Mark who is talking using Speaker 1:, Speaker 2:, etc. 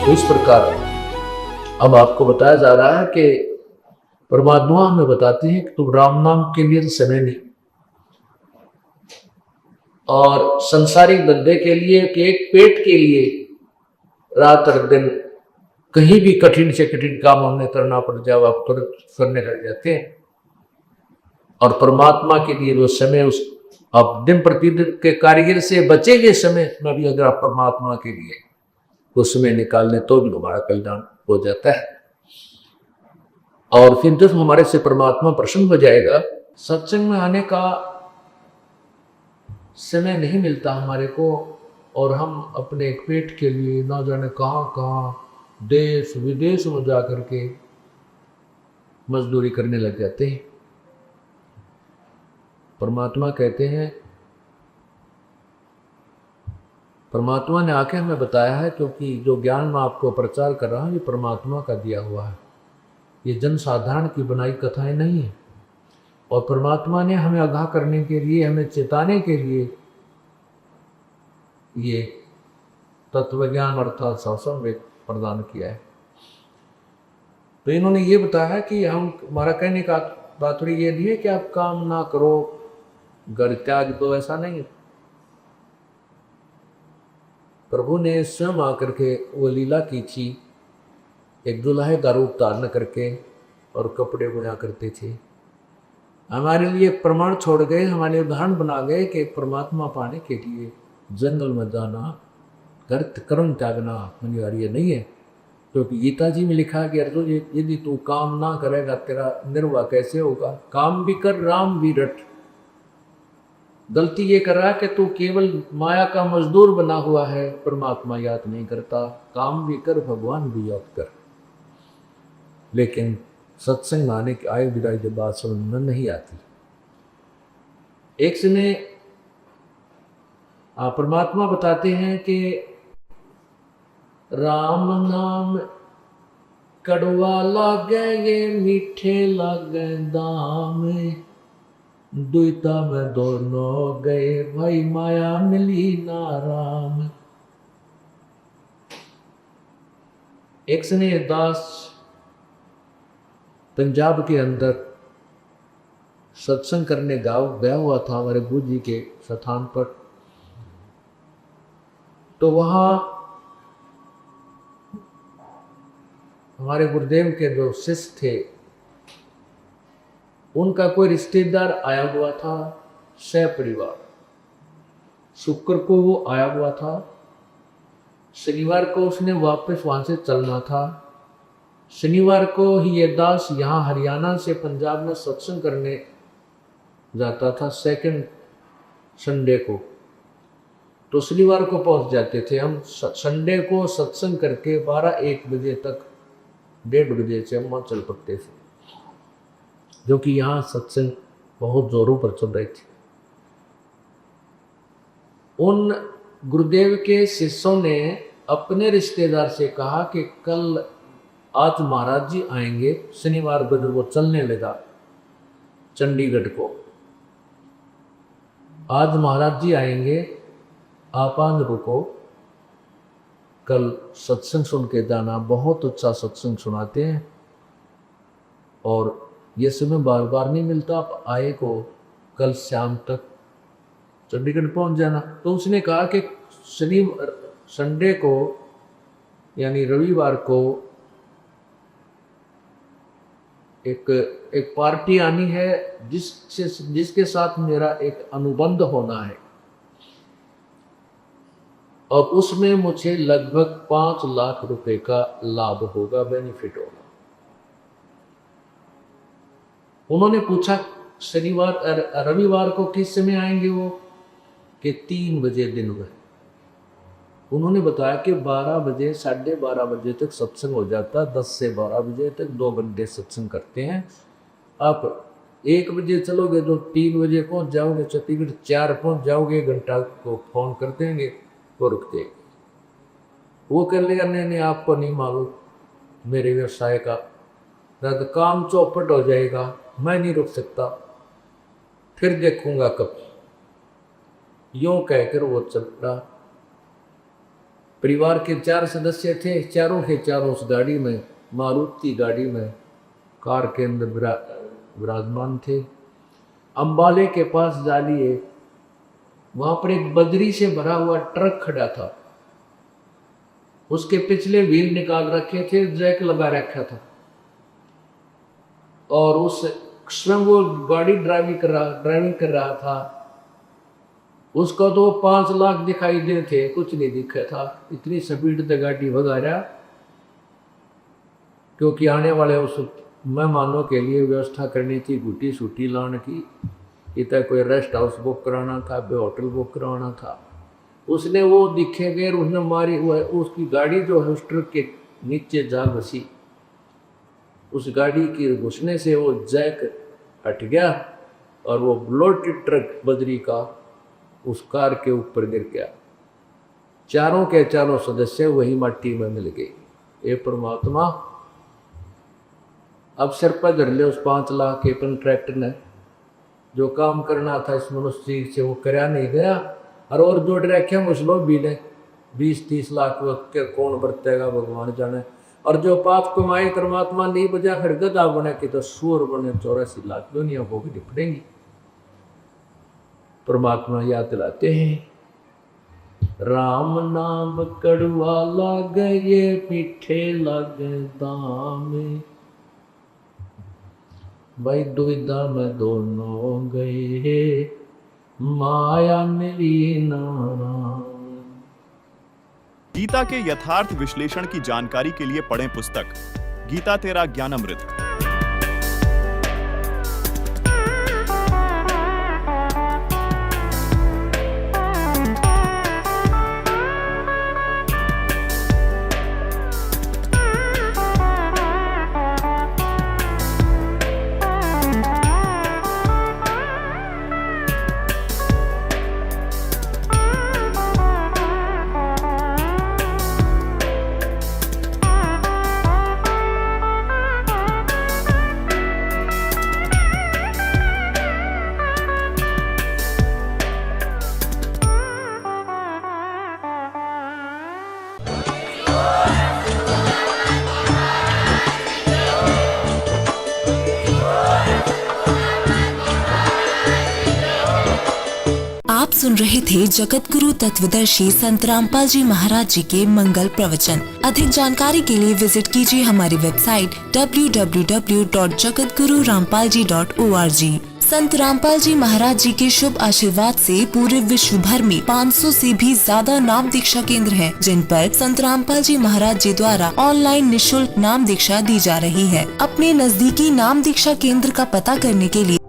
Speaker 1: तो इस प्रकार अब आपको बताया जा रहा है कि परमात्मा हमें बताते हैं कि तुम राम नाम के लिए तो समय नहीं, और संसारिक धंधे के लिए कि एक पेट के लिए रात और दिन कहीं भी कठिन से कठिन काम हमें करना पड़ जाए आप तुरंत करने लग जाते हैं। और परमात्मा के लिए वो समय उस अब दिन प्रतिदिन के कारीगर से बचेंगे समय में भी अगर आप परमात्मा के लिए वो समय निकालने तो भी हमारा कल्याण हो जाता है। और फिर जब हमारे से परमात्मा प्रसन्न हो जाएगा, सत्संग में आने का समय नहीं मिलता हमारे को, और हम अपने पेट के लिए ना जाने कहाँ कहाँ देश विदेश में जा करके मजदूरी करने लग जाते हैं। परमात्मा कहते हैं, परमात्मा ने आके हमें बताया है, क्योंकि जो ज्ञान मैं आपको प्रचार कर रहा हूँ ये परमात्मा का दिया हुआ है, ये जन साधारण की बनाई कथाएं नहीं है। और परमात्मा ने हमें आगाह करने के लिए, हमें चेताने के लिए ये तत्व ज्ञान अर्थात सत्संग प्रदान किया है। तो इन्होंने ये बताया कि हम, हमारा कहने का तात्पर्य ये नहीं है कि आप काम ना करो घर त्याग दो, ऐसा नहीं है। प्रभु ने स्वयं आकर के वो लीला की थी, एक दुल्हे का रूप धारण करके और कपड़े बुना करते थे, हमारे लिए प्रमाण छोड़ गए, हमारे उदाहरण बना गए कि परमात्मा पाने के लिए जंगल में जाना, घर कर्म त्यागना अनिवार्य नहीं है। क्योंकि गीता जी में लिखा है कि अर्जुन यदि तू काम ना करेगा तेरा निर्वाह कैसे होगा, काम भी कर राम भी रट। गलती ये कर रहा है कि तू केवल माया का मजदूर बना हुआ है, परमात्मा याद नहीं करता। काम भी कर भगवान भी याद कर। लेकिन सत्संग आने के आए बिदाई जब बात समझ में नहीं आती। एक समय परमात्मा बताते हैं कि राम नाम कड़वा लागे ये मीठे लागे दाम, दुईता में दोनों गए भाई माया मिली ना राम। एक समय दास पंजाब के अंदर सत्संग करने गया हुआ था हमारे गुरु जी के स्थान पर। तो वहाँ हमारे गुरुदेव के जो शिष्य थे उनका कोई रिश्तेदार आया हुआ था, सह परिवार। शुक्र को वो आया हुआ था, शनिवार को उसने वापस वहां से चलना था। शनिवार को ही ये दास यहाँ हरियाणा से पंजाब में सत्संग करने जाता था, सेकंड संडे को। तो शनिवार को पहुंच जाते थे हम। संडे को सत्संग करके 12-1 बजे तक, 1:30 बजे से हम वहाँ चल पड़ते थे, जो कि यहाँ सत्संग बहुत जोरों पर चल रही थी। उन गुरुदेव के शिष्यों ने अपने रिश्तेदार से कहा कि कल आज महाराज जी आएंगे, शनिवार को जब वो चलने लगा चंडीगढ़ को, आज महाराज जी आएंगे, आप आज रुको, कल सत्संग सुन के जाना, बहुत अच्छा सत्संग सुनाते हैं और ये समय बार बार नहीं मिलता, आप आए को कल शाम तक चंडीगढ़ पहुंच जाना। तो उसने कहा कि संडे को यानी रविवार को एक पार्टी आनी है जिसके साथ मेरा एक अनुबंध होना है, और उसमें मुझे लगभग 5 लाख रुपए का लाभ होगा, बेनिफिट होगा। उन्होंने पूछा रविवार को किस समय आएंगे वो, कि 3 बजे दिन में। उन्होंने बताया कि 12 बजे 12:30 बजे तक सत्संग हो जाता, 10 से 12 बजे तक 2 घंटे सत्संग करते हैं। आप 1 बजे चलोगे तो 3 बजे पहुंच जाओगे छत्तीसगढ़, 4 पहुंच जाओगे, घंटा को फोन कर देंगे वो रुक देंगे। वो कर लेगा, नहीं आपको नहीं मालूम मेरे व्यवसाय का, तो काम चौपट हो जाएगा, मैं नहीं रुक सकता, फिर देखूंगा कब। यूं कहकर वो चल पड़ा। परिवार के 4 सदस्य थे, चारों के चारों उस गाड़ी में, मारुति गाड़ी में, कार के अंदर विराजमान थे। अंबाले के पास जालिए, वहां पर एक बजरी से भरा हुआ ट्रक खड़ा था। उसके पिछले व्हील निकाल रखे थे, जैक लगा रखा था, और उस स्वयं वो गाड़ी ड्राइविंग कर रहा था। उसको तो 5 लाख दिखाई दे थे, कुछ नहीं दिखा था, इतनी स्पीड से गाड़ी भगा रहा, क्योंकि आने वाले उस मेहमानों के लिए व्यवस्था करनी थी, गुटी सूटी लाने की, इतना कोई रेस्ट हाउस बुक कराना था, कोई होटल बुक कराना था। उसने वो दिखे गए, उसने मारी हुआ, उसकी गाड़ी जो है उस ट्रक के नीचे जा घुसी। उस गाड़ी की घुसने से वो जैक हट गया और वो लोडेड ट्रक बजरी का उस कार के ऊपर गिर गया। चारों के चारों सदस्य वही माटी में मिल गए। ये परमात्मा अब सिर पर धर ले उस 5 लाख के कॉन्ट्रैक्टर ने, जो काम करना था इस मनुष्य से वो करया नहीं गया, और जोड़ रखे हम उस लोग भी ने 20-30 लाख के कौन बरतेगा भगवान जाने। और जो पाप कमाए परमात्मा नहीं बजा फिर गधा बने कि तो सूर बने 84 लाख दुनिया भोगनी पड़ेंगी। परमात्मा याद दिलाते हैं, राम नाम कड़वा लागे ये मीठे लागे दाम, भाई दुविधा में दोनों गए माया मेरी नारायण।
Speaker 2: गीता के यथार्थ विश्लेषण की जानकारी के लिए पढ़ें पुस्तक गीता तेरा ज्ञानामृत।
Speaker 3: आप सुन रहे थे जगत गुरु तत्वदर्शी संत रामपाल जी महाराज जी के मंगल प्रवचन। अधिक जानकारी के लिए विजिट कीजिए हमारी वेबसाइट www.jagatgururampalji.org। संत रामपाल जी महाराज जी के शुभ आशीर्वाद से पूरे विश्व भर में 500 से भी ज्यादा नाम दीक्षा केंद्र हैं, जिन पर संत रामपाल जी महाराज जी द्वारा ऑनलाइन निशुल्क नाम दीक्षा दी जा रही है। अपने नजदीकी नाम दीक्षा केंद्र का पता करने के लिए